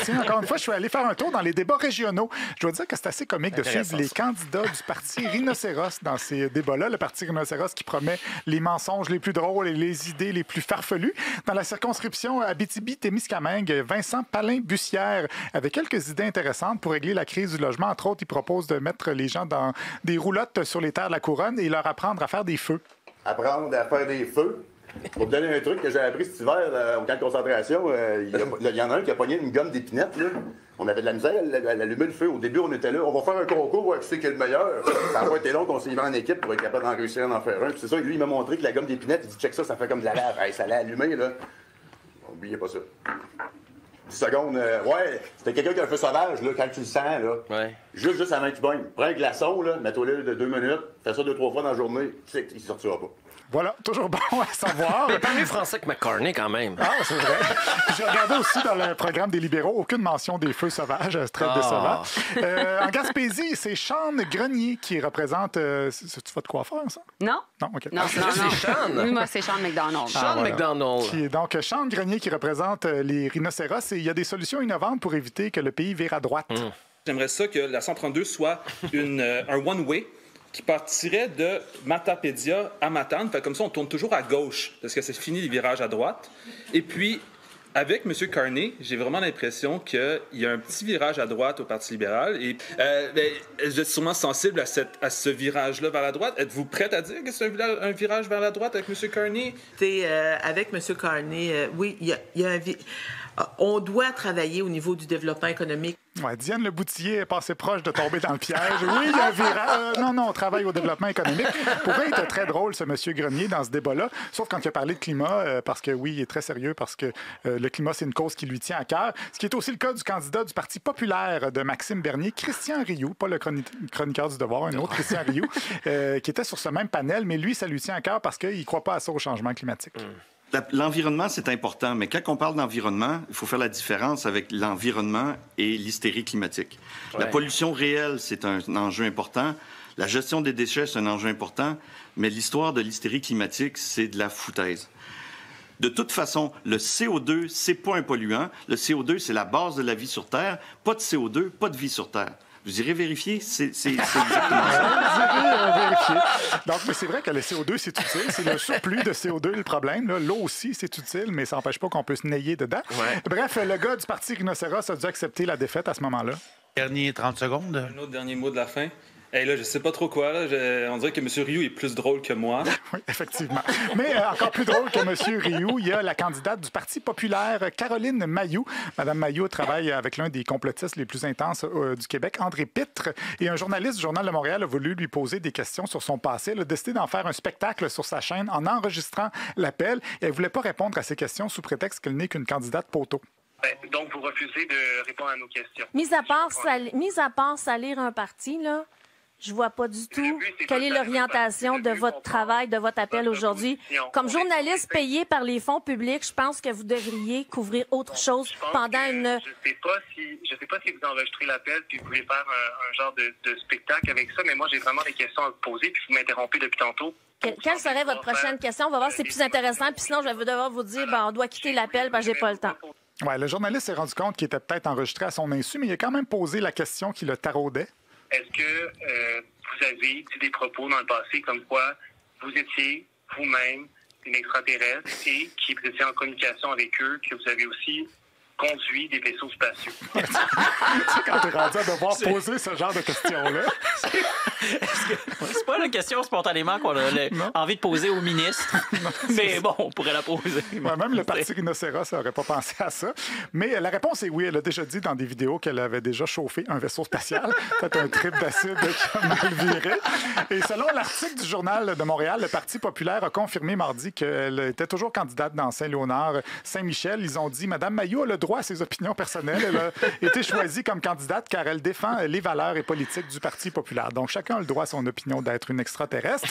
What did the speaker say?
Sébastien. Encore une fois, je suis allé faire un tour dans les débats régionaux. Je dois dire que c'est assez comique de suivre les candidats du parti Rhinocéros dans ces débats-là. Le parti Rhinocéros qui promet les mensonges les plus drôles et les idées les plus farfelues. Dans la circonscription Abitibi-Témiscamingue, Vincent Palin-Bussière avait quelques idées intéressantes pour régler la crise du logement. Entre autres, il propose de mettre les gens dans des roulottes sur les terres de la couronne et leur apprendre à faire des feux. Apprendre à faire des feux. Pour te donner un truc que j'ai appris cet hiver au camp de concentration, il y en a un qui a pogné une gomme d'épinette. Là. On avait de la misère à allumer le feu. Au début, on était là. On va faire un concours, voir qui c'est qui est le meilleur. Ça n'a pas été long qu'on s'est mis en équipe pour être capable d'en réussir à en faire un. Puis c'est ça, lui, il m'a montré que la gomme d'épinette, il dit check ça, ça fait comme de la lave. Hey, ça l'a allumé, là. N'oubliez pas ça. 10 secondes, ouais, c'était quelqu'un qui a un feu sauvage, là, quand tu le sens, là. Ouais. Juste avant qu'il pogne. Prends un glaçon, là, mets-toi là de 2 minutes, fais ça 2-3 fois dans la journée, tu sais qu'il sortira pas. Voilà, toujours bon à savoir. Il parle mieux français que McCartney, quand même. Ah, c'est vrai. J'ai regardé aussi dans le programme des libéraux, aucune mention des feux sauvages. C'est très décevant. En Gaspésie, c'est Sean Grenier qui représente... c'est votre coiffeur, ça? Non. Non, OK. Non, c'est Sean. Oui, moi, c'est Sean McDonald. Sean McDonald. Donc, Sean Grenier qui représente les rhinocéros. Et il y a des solutions innovantes pour éviter que le pays vire à droite. J'aimerais ça que la 132 soit un one-way qui partirait de Matapédia à Matane. Fait comme ça, on tourne toujours à gauche, parce que c'est fini les virages à droite. Et puis, avec M. Carney, j'ai vraiment l'impression qu'il y a un petit virage à droite au Parti libéral. Et vous êtes sûrement sensible à ce virage-là vers la droite. Êtes-vous prête à dire que c'est un virage vers la droite avec M. Carney? Avec M. Carney, oui, il y a on doit travailler au niveau du développement économique. Ouais, Diane Leboutillier est passée proche de tomber dans le piège. Oui, il y a un virage. Non, on travaille au développement économique. Pourrait être très drôle, ce monsieur Grenier, dans ce débat-là, sauf quand il a parlé de climat, parce que oui, il est très sérieux, parce que le climat, c'est une cause qui lui tient à cœur. Ce qui est aussi le cas du candidat du Parti populaire de Maxime Bernier, Christian Rioux, pas le chroniqueur du Devoir, un autre Christian Rioux, qui était sur ce même panel, mais lui, ça lui tient à cœur parce qu'il ne croit pas assez au changement climatique. L'environnement, c'est important, mais quand on parle d'environnement, il faut faire la différence avec l'environnement et l'hystérie climatique. Ouais. La pollution réelle, c'est un enjeu important. La gestion des déchets, c'est un enjeu important. Mais l'histoire de l'hystérie climatique, c'est de la foutaise. De toute façon, le CO2, c'est pas un polluant. Le CO2, c'est la base de la vie sur Terre. Pas de CO2, pas de vie sur Terre. Vous irez vérifier, c'est exactement ça. Vous irez vérifier. Donc, mais c'est vrai que le CO2, c'est utile. C'est le surplus de CO2 le problème. L'eau aussi, c'est utile, mais ça n'empêche pas qu'on peut se nailler dedans. Ouais. Bref, le gars du Parti Rhinocéros a dû accepter la défaite à ce moment-là. Dernier 30 secondes. Un autre dernier mot de la fin. Hey, là, je sais pas trop quoi. Là. On dirait que M. Rioux est plus drôle que moi. Oui, effectivement. Mais encore plus drôle que M. Rioux, il y a la candidate du Parti populaire, Caroline Mailloux. Mme Mailloux travaille avec l'un des complotistes les plus intenses du Québec, André Pitre. Et un journaliste du Journal de Montréal a voulu lui poser des questions sur son passé. Elle a décidé d'en faire un spectacle sur sa chaîne en enregistrant l'appel. Et elle ne voulait pas répondre à ces questions sous prétexte qu'elle n'est qu'une candidate poteau. Donc, vous refusez de répondre à nos questions. Mis à part salir un parti, là, je vois pas du tout quelle est l'orientation de votre travail, de votre appel aujourd'hui. Comme journaliste payé par les fonds publics, je pense que vous devriez couvrir autre chose pendant une... Je sais pas si vous enregistrez l'appel puis vous voulez faire un genre de spectacle avec ça, mais moi, j'ai vraiment des questions à vous poser puis vous m'interrompez depuis tantôt. Quelle serait votre prochaine question? On va voir si c'est plus intéressant. Puis sinon, je vais devoir vous dire, on doit quitter l'appel parce que j'ai pas le temps. Ouais, le journaliste s'est rendu compte qu'il était peut-être enregistré à son insu, mais il a quand même posé la question qui le taraudait. Est-ce que vous avez dit des propos dans le passé comme quoi vous étiez vous-même une extraterrestre et que vous étiez en communication avec eux, que vous avez aussi conduit des vaisseaux spatiaux? C'est quand t'es rendu à devoir poser ce genre de questions-là. C'est pas la question spontanément qu'on a envie de poser au ministre. Mais bon, on pourrait la poser. Ouais, même le Parti Rhinocéros n'aurait pas pensé à ça. Mais la réponse est oui. Elle a déjà dit dans des vidéos qu'elle avait déjà chauffé un vaisseau spatial. Peut-être un trip d'acide qui a mal viré. Et selon l'article du Journal de Montréal, le Parti populaire a confirmé mardi qu'elle était toujours candidate dans Saint-Léonard, Saint-Michel. Ils ont dit, Mme Mailloux a le droit à ses opinions personnelles. Elle a été choisie comme candidate car elle défend les valeurs et politiques du Parti populaire. Donc, chacun a le droit à son opinion d'être une extraterrestre.